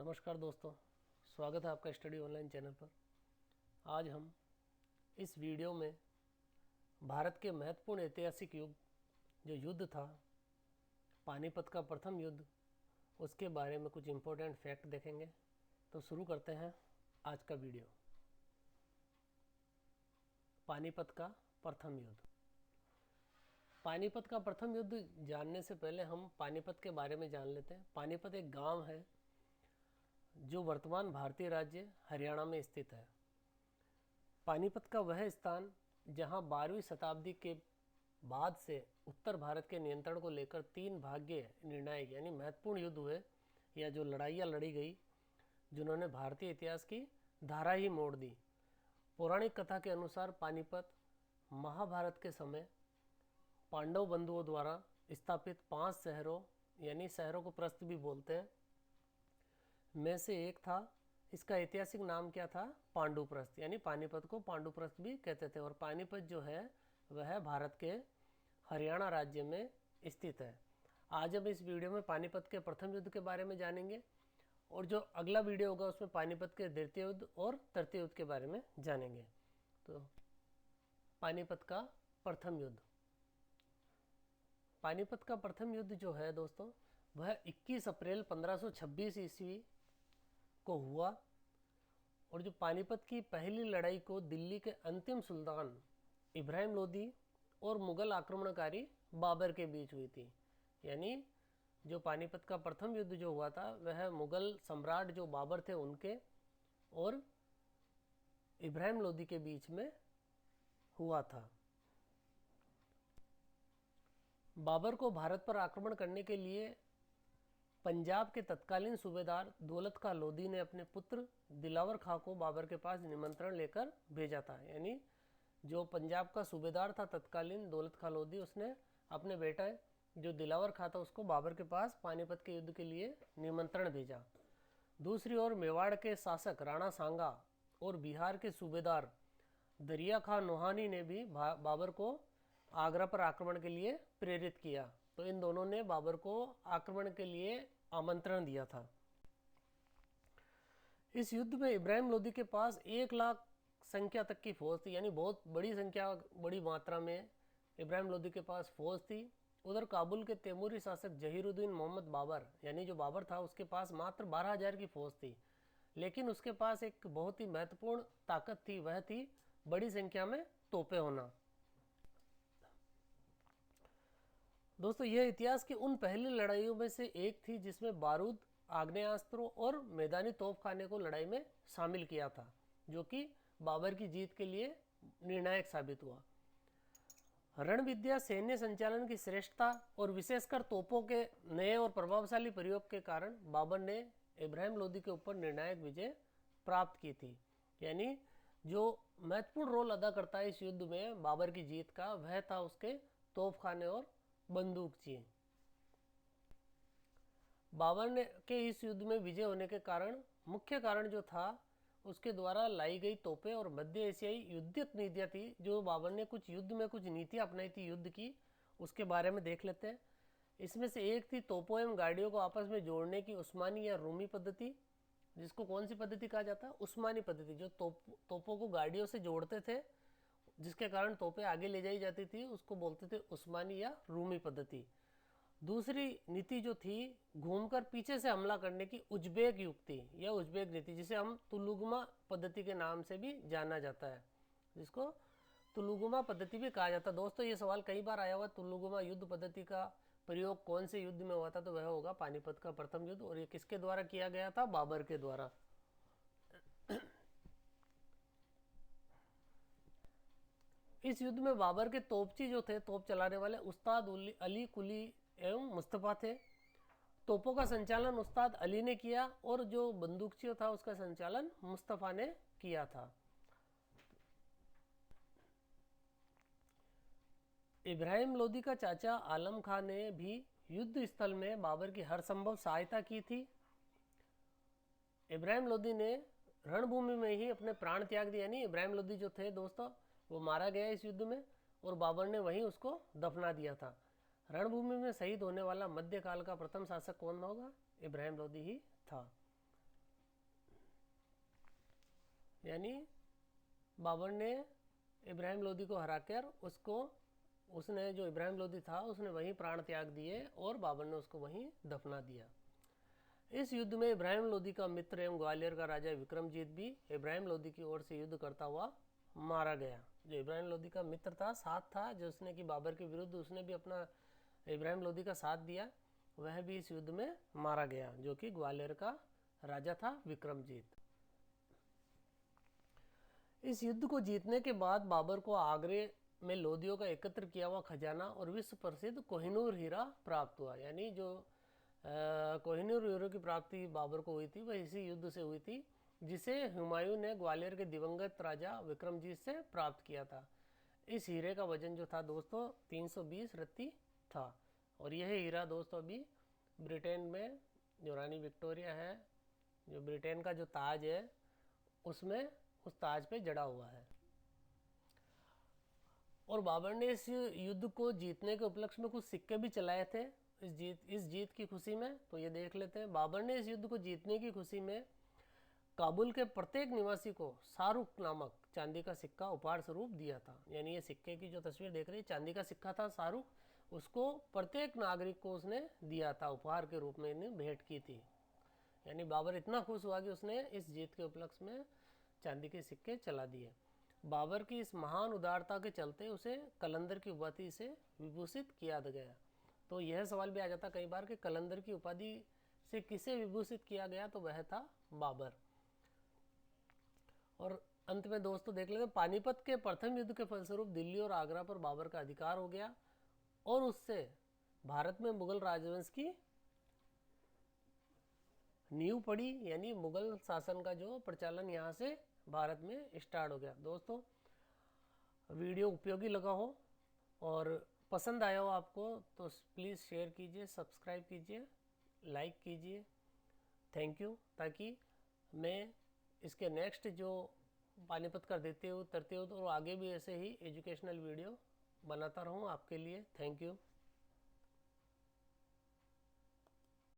नमस्कार दोस्तों, स्वागत है आपका स्टडी ऑनलाइन चैनल पर। आज हम इस वीडियो में भारत के महत्वपूर्ण ऐतिहासिक युग जो युद्ध था, पानीपत का प्रथम युद्ध, उसके बारे में कुछ इम्पोर्टेंट फैक्ट देखेंगे। तो शुरू करते हैं आज का वीडियो। पानीपत का प्रथम युद्ध। पानीपत का प्रथम युद्ध जानने से पहले हम पानीपत के बारे में जान लेते हैं। पानीपत एक गांव है जो वर्तमान भारतीय राज्य हरियाणा में स्थित है। पानीपत का वह स्थान जहां 12वीं शताब्दी के बाद से उत्तर भारत के नियंत्रण को लेकर 3 भाग्य निर्णायक यानी महत्वपूर्ण युद्ध हुए, या जो लड़ाइयाँ लड़ी गई जिन्होंने भारतीय इतिहास की धारा ही मोड़ दी। पौराणिक कथा के अनुसार पानीपत महाभारत के समय पांडव बंधुओं द्वारा स्थापित 5 शहरों यानी शहरों को प्रस्थ भी बोलते हैं में से एक था। इसका ऐतिहासिक नाम क्या था? पांडुप्रस्थ, यानी पानीपत को पांडुप्रस्थ भी कहते थे। और पानीपत जो है वह भारत के हरियाणा राज्य में स्थित है। आज हम इस वीडियो में पानीपत के प्रथम युद्ध के बारे में जानेंगे, और जो अगला वीडियो होगा उसमें पानीपत के द्वितीय युद्ध और तृतीय युद्ध के बारे में जानेंगे। तो पानीपत का प्रथम युद्ध। पानीपत का प्रथम युद्ध जो है दोस्तों, वह 21 अप्रैल 1526 ईस्वी को हुआ। और जो पानीपत की पहली लड़ाई को दिल्ली के अंतिम सुल्तान इब्राहिम लोदी और मुगल आक्रमणकारी बाबर के बीच हुई थी। यानी जो पानीपत का प्रथम युद्ध जो हुआ था वह मुगल सम्राट जो बाबर थे उनके और इब्राहिम लोदी के बीच में हुआ था। बाबर को भारत पर आक्रमण करने के लिए पंजाब के तत्कालीन सूबेदार दौलत खां लोदी ने अपने पुत्र दिलावर खां को बाबर के पास निमंत्रण लेकर भेजा था। यानी जो पंजाब का सूबेदार था तत्कालीन दौलत खां लोदी, उसने अपने बेटा जो दिलावर खां था उसको बाबर के पास पानीपत के युद्ध के लिए निमंत्रण भेजा। दूसरी ओर मेवाड़ के शासक राणा सांगा और बिहार के सूबेदार दरिया खां नोहानी ने भी बाबर को आगरा पर आक्रमण के लिए प्रेरित किया। तो इन दोनों ने बाबर को आक्रमण के लिए आमंत्रण दिया था। इस युद्ध में इब्राहिम लोदी के पास 1 लाख संख्या तक की फौज थी, यानी बहुत बड़ी संख्या, बड़ी मात्रा में इब्राहिम लोदी के पास फौज थी। उधर काबुल के तैमूरी शासक जहीरुद्दीन मोहम्मद बाबर, यानी जो बाबर था, उसके पास मात्र 12,000 की फौज थी। लेकिन उसके पास एक बहुत ही महत्वपूर्ण ताकत थी, वह थी बड़ी संख्या में तोपें होना। दोस्तों, यह इतिहास की उन पहली लड़ाइयों में से एक थी जिसमें बारूद, आग्नेयास्त्रों और मैदानी तोपखाने को लड़ाई में शामिल किया था, जो कि बाबर की जीत के लिए निर्णायक साबित हुआ। रणविद्या, सैन्य संचालन की श्रेष्ठता और विशेषकर तोपों के नए और प्रभावशाली प्रयोग के कारण बाबर ने इब्राहिम लोदी के ऊपर निर्णायक विजय प्राप्त की थी। यानी जो महत्वपूर्ण रोल अदा करता है इस युद्ध में बाबर की जीत का, वह था उसके तोपखाने और बंदूकची। बाबर ने के इस युद्ध में विजय होने के कारण, मुख्य कारण जो था उसके द्वारा लाई गई तोपें और मध्य एशियाई युद्धक नीतियाँ थी। जो बाबर ने कुछ युद्ध में कुछ नीतियाँ अपनाई थी युद्ध की, उसके बारे में देख लेते हैं। इसमें से एक थी तोपों एवं गाड़ियों को आपस में जोड़ने की उस्मानी या रूमी पद्धति, जिसको कौन सी पद्धति कहा जाता है? उस्मानी पद्धति। जो तोपों को गाड़ियों से जोड़ते थे जिसके कारण तोपें आगे ले जाई जाती थी, उसको बोलते थे उस्मानी या रूमी पद्धति। दूसरी नीति जो थी घूमकर पीछे से हमला करने की उज्बेक युक्ति या उज्बेक नीति, जिसे हम तुलुगमा पद्धति के नाम से भी जाना जाता है, जिसको तुलुगमा पद्धति भी कहा जाता है। दोस्तों, ये सवाल कई बार आया हुआ, तुलुगमा युद्ध पद्धति का प्रयोग कौन से युद्ध में हुआ था? तो वह होगा पानीपत का प्रथम युद्ध। और ये किसके द्वारा किया गया था? बाबर के द्वारा। इस युद्ध में बाबर के तोपची जो थे, तोप चलाने वाले, उस्ताद अली कुली एवं मुस्तफ़ा थे। तोपों का संचालन उस्ताद अली ने किया और जो बंदूकचियों था उसका संचालन मुस्तफ़ा ने किया था। इब्राहिम लोदी का चाचा आलम खान ने भी युद्ध स्थल में बाबर की हर संभव सहायता की थी। इब्राहिम लोदी ने रणभूमि में ही अपने प्राण त्याग दिए, यानी इब्राहिम लोदी जो थे दोस्तों वो मारा गया इस युद्ध में, और बाबर ने वहीं उसको दफना दिया था। रणभूमि में शहीद होने वाला मध्यकाल का प्रथम शासक कौन होगा? इब्राहिम लोदी ही था। यानी बाबर ने इब्राहिम लोदी को हराकर उसने जो इब्राहिम लोदी था उसने वहीं प्राण त्याग दिए और बाबर ने उसको वहीं दफना दिया। इस युद्ध में इब्राहिम लोदी का मित्र एवं ग्वालियर का राजा विक्रमजीत भी इब्राहिम लोदी की ओर से युद्ध करता हुआ मारा गया। जो इब्राहिम लोदी का मित्र था, साथ था, जो उसने कि बाबर के विरुद्ध उसने भी अपना इब्राहिम लोदी का साथ दिया, वह भी इस युद्ध में मारा गया, जो कि ग्वालियर का राजा था विक्रमजीत। इस युद्ध को जीतने के बाद बाबर को आगरे में लोदियों का एकत्र किया हुआ खजाना और विश्व प्रसिद्ध कोहिनूर हीरा प्राप्त हुआ। यानी जो कोहिनूर हीरे की प्राप्ति बाबर को हुई थी वह इसी युद्ध से हुई थी, जिसे हुमायूं ने ग्वालियर के दिवंगत राजा विक्रमजीत से प्राप्त किया था। इस हीरे का वजन जो था दोस्तों 320 रत्ती था। और यह हीरा दोस्तों अभी ब्रिटेन में जो रानी विक्टोरिया है, जो ब्रिटेन का जो ताज है, उसमें उस ताज पे जड़ा हुआ है। और बाबर ने इस युद्ध को जीतने के उपलक्ष्य में कुछ सिक्के भी चलाए थे इस जीत की खुशी में। तो ये देख लेते हैं। बाबर ने इस युद्ध को जीतने की खुशी में काबुल के प्रत्येक निवासी को शाहरुख नामक चांदी का सिक्का उपहार स्वरूप दिया था। यानी ये सिक्के की जो तस्वीर देख रही है, चांदी का सिक्का था शाहरुख, उसको प्रत्येक नागरिक को उसने दिया था, उपहार के रूप में इन्हें भेंट की थी। यानी बाबर इतना खुश हुआ कि उसने इस जीत के उपलक्ष्य में चांदी के सिक्के चला दिए। बाबर की इस महान उदारता के चलते उसे कलंदर की उपाधि से विभूषित किया गया। तो यह सवाल भी आ जाता कई बार कि कलंदर की उपाधि से किसे विभूषित किया गया, तो वह था बाबर। और अंत में दोस्तों देख लेते हैं, पानीपत के प्रथम युद्ध के फलस्वरूप दिल्ली और आगरा पर बाबर का अधिकार हो गया और उससे भारत में मुगल राजवंश की नींव पड़ी। यानी मुगल शासन का जो प्रचलन यहाँ से भारत में स्टार्ट हो गया। दोस्तों वीडियो उपयोगी लगा हो और पसंद आया हो आपको तो प्लीज़ शेयर कीजिए, सब्सक्राइब कीजिए, लाइक कीजिए। Thank you. ताकि मैं इसके नेक्स्ट जो पानीपत का देते हो तरते हो तो आगे भी ऐसे ही एजुकेशनल वीडियो बनाता रहूँ आपके लिए। Thank you.